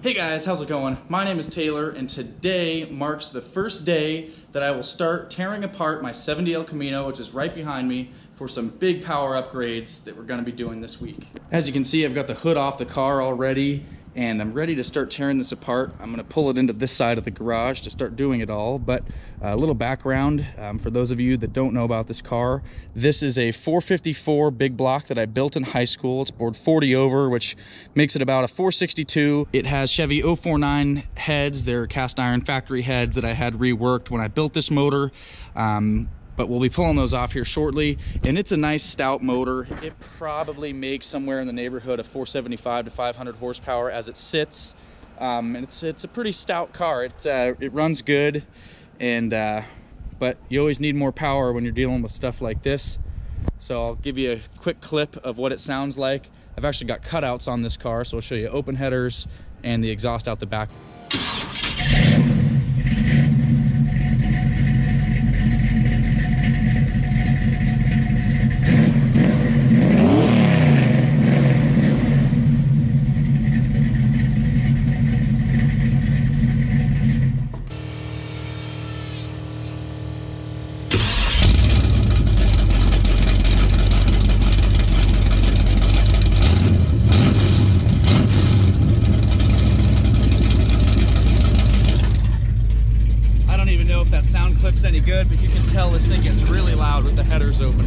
Hey guys, how's it going? My name is Taylor, and today marks the first day that I will start tearing apart my 70L Camino, which is right behind me, for some big power upgrades that we're going to be doing this week. As you can see, I've got the hood off the car already, and I'm ready to start tearing this apart. I'm going to pull it into this side of the garage to start doing it all. But a little background for those of you that don't know about this car. This is a 454 big block that I built in high school. It's bored 40 over, which makes it about a 462. It has Chevy 049 heads. They're cast iron factory heads that I had reworked when I built this motor. But we'll be pulling those off here shortly. And it's a nice stout motor. It probably makes somewhere in the neighborhood of 475 to 500 horsepower as it sits. And it's a pretty stout car. It runs good, and but you always need more power when you're dealing with stuff like this. So I'll give you a quick clip of what it sounds like. I've actually got cutouts on this car, so I'll show you open headers and the exhaust out the back. Clip's any good, but you can tell this thing gets really loud with the headers open.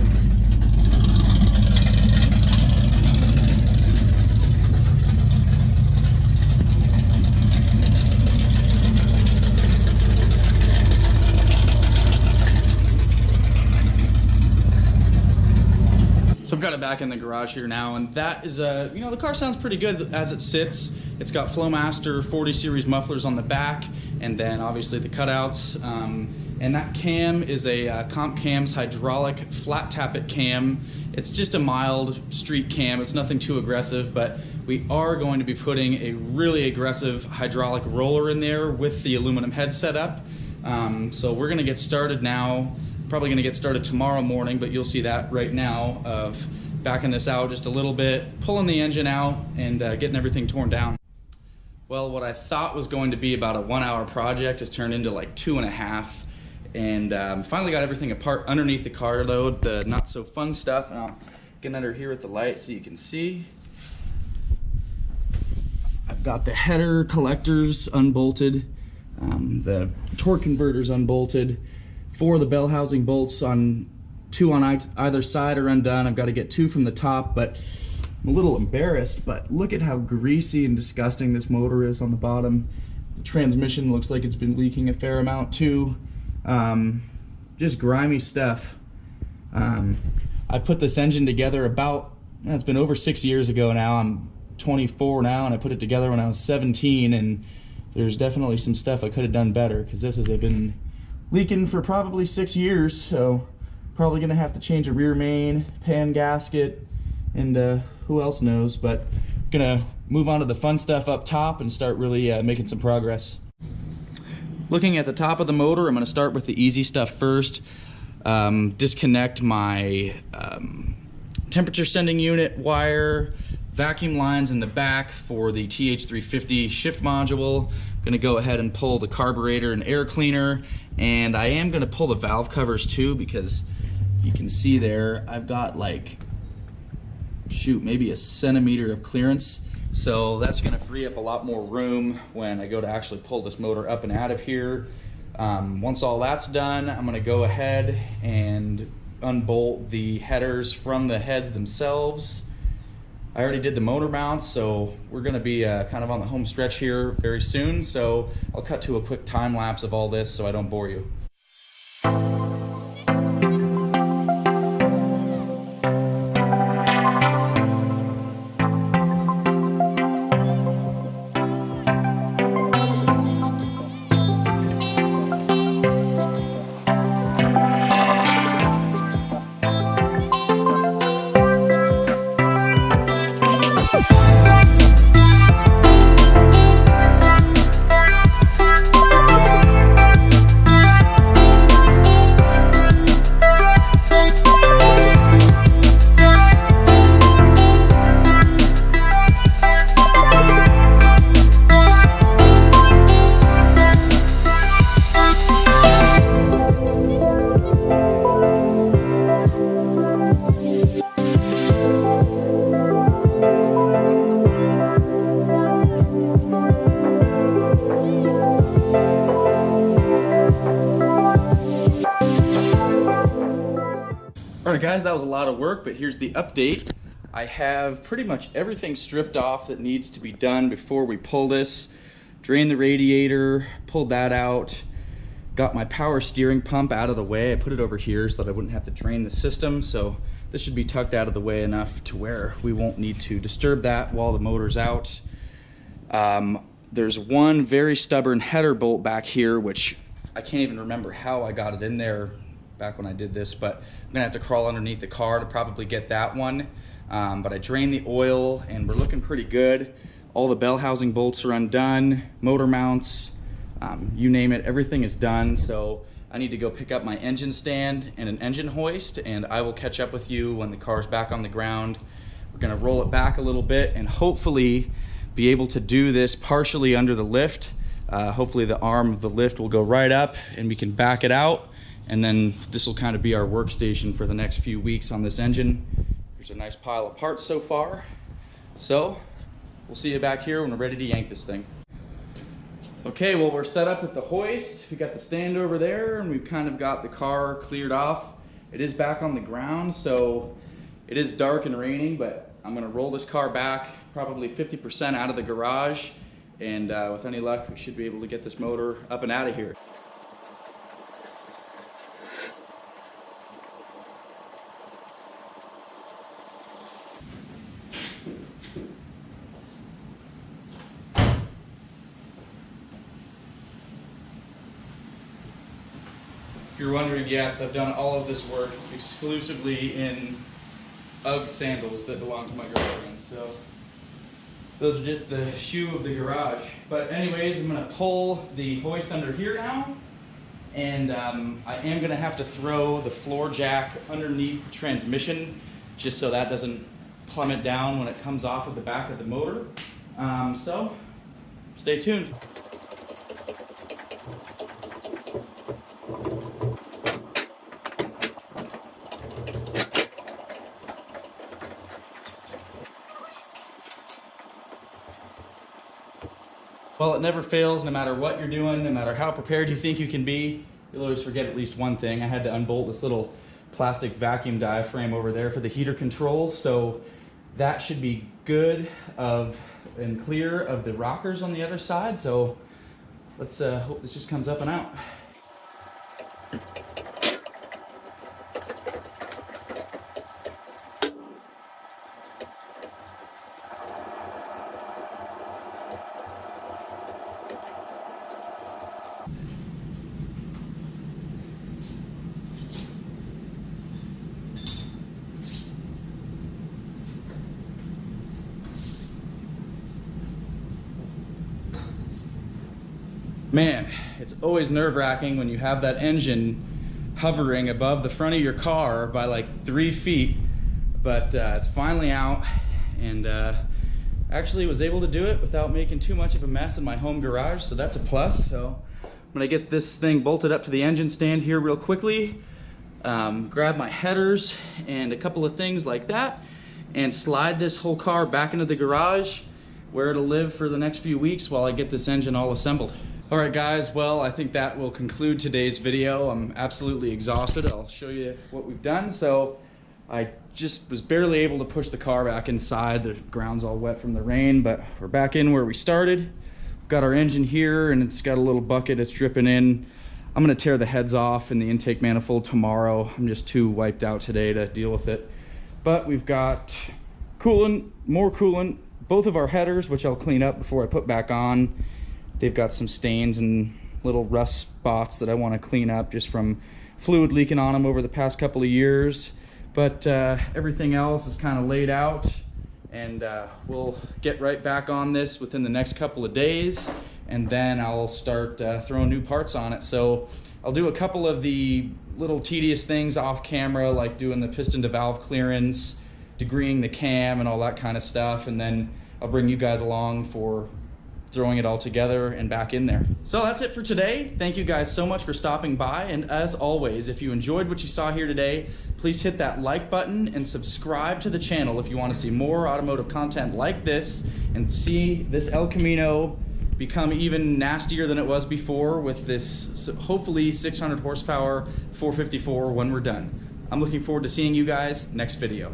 So I've got it back in the garage here now, and that is the car sounds pretty good as it sits. It's got Flowmaster 40 series mufflers on the back, and then obviously the cutouts. And that cam is a Comp Cam's hydraulic flat tappet cam. It's just a mild street cam. It's nothing too aggressive, but we are going to be putting a really aggressive hydraulic roller in there with the aluminum head setup. So we're gonna get started now. Probably gonna get started tomorrow morning, but you'll see that right now of backing this out just a little bit, pulling the engine out, and getting everything torn down. Well, what I thought was going to be about a 1 hour project has turned into like 2.5. And finally got everything apart underneath the car load, the not so fun stuff. And I'll get under here with the light so you can see. I've got the header collectors unbolted, the torque converters unbolted, 4 of the bell housing bolts on 2 on either side are undone. I've got to get 2 from the top, but I'm a little embarrassed, but look at how greasy and disgusting this motor is on the bottom. The transmission looks like it's been leaking a fair amount too. Just grimy stuff. I put this engine together it's been over 6 years ago now. I'm 24 now, and I put it together when I was 17, and there's definitely some stuff I could have done better, because this has been leaking for probably 6 years, so probably gonna have to change a rear main, pan gasket, and who else knows, but gonna move on to the fun stuff up top and start really making some progress. Looking at the top of the motor, I'm going to start with the easy stuff first. Disconnect my temperature sending unit wire, vacuum lines in the back for the TH350 shift module. I'm going to go ahead and pull the carburetor and air cleaner, and I am going to pull the valve covers too, because you can see there I've got like, maybe a centimeter of clearance. So that's going to free up a lot more room when I go to actually pull this motor up and out of here. Once all that's done, I'm going to go ahead and unbolt the headers from the heads themselves. I already did the motor mounts, so we're going to be kind of on the home stretch here very soon. So I'll cut to a quick time lapse of all this so I don't bore you. right guys, that was a lot of work, but here's the update. I have pretty much everything stripped off that needs to be done before we pull this. Drained the radiator, pulled that out, got my power steering pump out of the way. I put it over here so that I wouldn't have to drain the system, so this should be tucked out of the way enough to where we won't need to disturb that while the motor's out. There's one very stubborn header bolt back here, which I can't even remember how I got it in there back when I did this, but I'm gonna have to crawl underneath the car to probably get that one. But I drained the oil and we're looking pretty good. All the bell housing bolts are undone, motor mounts, you name it, everything is done. So I need to go pick up my engine stand and an engine hoist, and I will catch up with you when the car's back on the ground. We're gonna roll it back a little bit and hopefully be able to do this partially under the lift. Hopefully the arm of the lift will go right up and we can back it out. And then this will kind of be our workstation for the next few weeks on this engine. There's a nice pile of parts so far. So we'll see you back here when we're ready to yank this thing. Okay, well, we're set up with the hoist. We got the stand over there and we've kind of got the car cleared off. It is back on the ground, so it is dark and raining, but I'm gonna roll this car back probably 50% out of the garage. And with any luck, we should be able to get this motor up and out of here. If you're wondering, yes, I've done all of this work exclusively in UGG sandals that belong to my girlfriend. So those are just the shoe of the garage. But anyways, I'm gonna pull the hoist under here now. And I am gonna have to throw the floor jack underneath the transmission just so that doesn't plummet down when it comes off of the back of the motor. So stay tuned. Well, it never fails, no matter what you're doing, no matter how prepared you think you can be, you'll always forget at least one thing. I had to unbolt this little plastic vacuum diaphragm over there for the heater controls, so that should be good and clear of the rockers on the other side. So let's hope this just comes up and out. Man, it's always nerve-wracking when you have that engine hovering above the front of your car by like 3 feet, but it's finally out, and actually was able to do it without making too much of a mess in my home garage, so that's a plus. So I'm gonna get this thing bolted up to the engine stand here real quickly, grab my headers and a couple of things like that, and slide this whole car back into the garage where it'll live for the next few weeks while I get this engine all assembled. All right guys, well, I think that will conclude today's video. I'm absolutely exhausted. I'll show you what we've done. So I just was barely able to push the car back inside. The ground's all wet from the rain, but we're back in where we started. We've got our engine here and it's got a little bucket it's dripping in. I'm gonna tear the heads off in the intake manifold tomorrow. I'm just too wiped out today to deal with it. But we've got coolant, more coolant, both of our headers, which I'll clean up before I put back on. They've got some stains and little rust spots that I want to clean up just from fluid leaking on them over the past couple of years. But everything else is kind of laid out, and we'll get right back on this within the next couple of days, and then I'll start throwing new parts on it. So I'll do a couple of the little tedious things off camera, like doing the piston to valve clearance, degreeing the cam and all that kind of stuff, and then I'll bring you guys along for throwing it all together and back in there. So that's it for today. Thank you guys so much for stopping by, and as always, if you enjoyed what you saw here today, please hit that like button and subscribe to the channel if you want to see more automotive content like this and see this El Camino become even nastier than it was before with this hopefully 600 horsepower 454 when we're done. I'm looking forward to seeing you guys next video.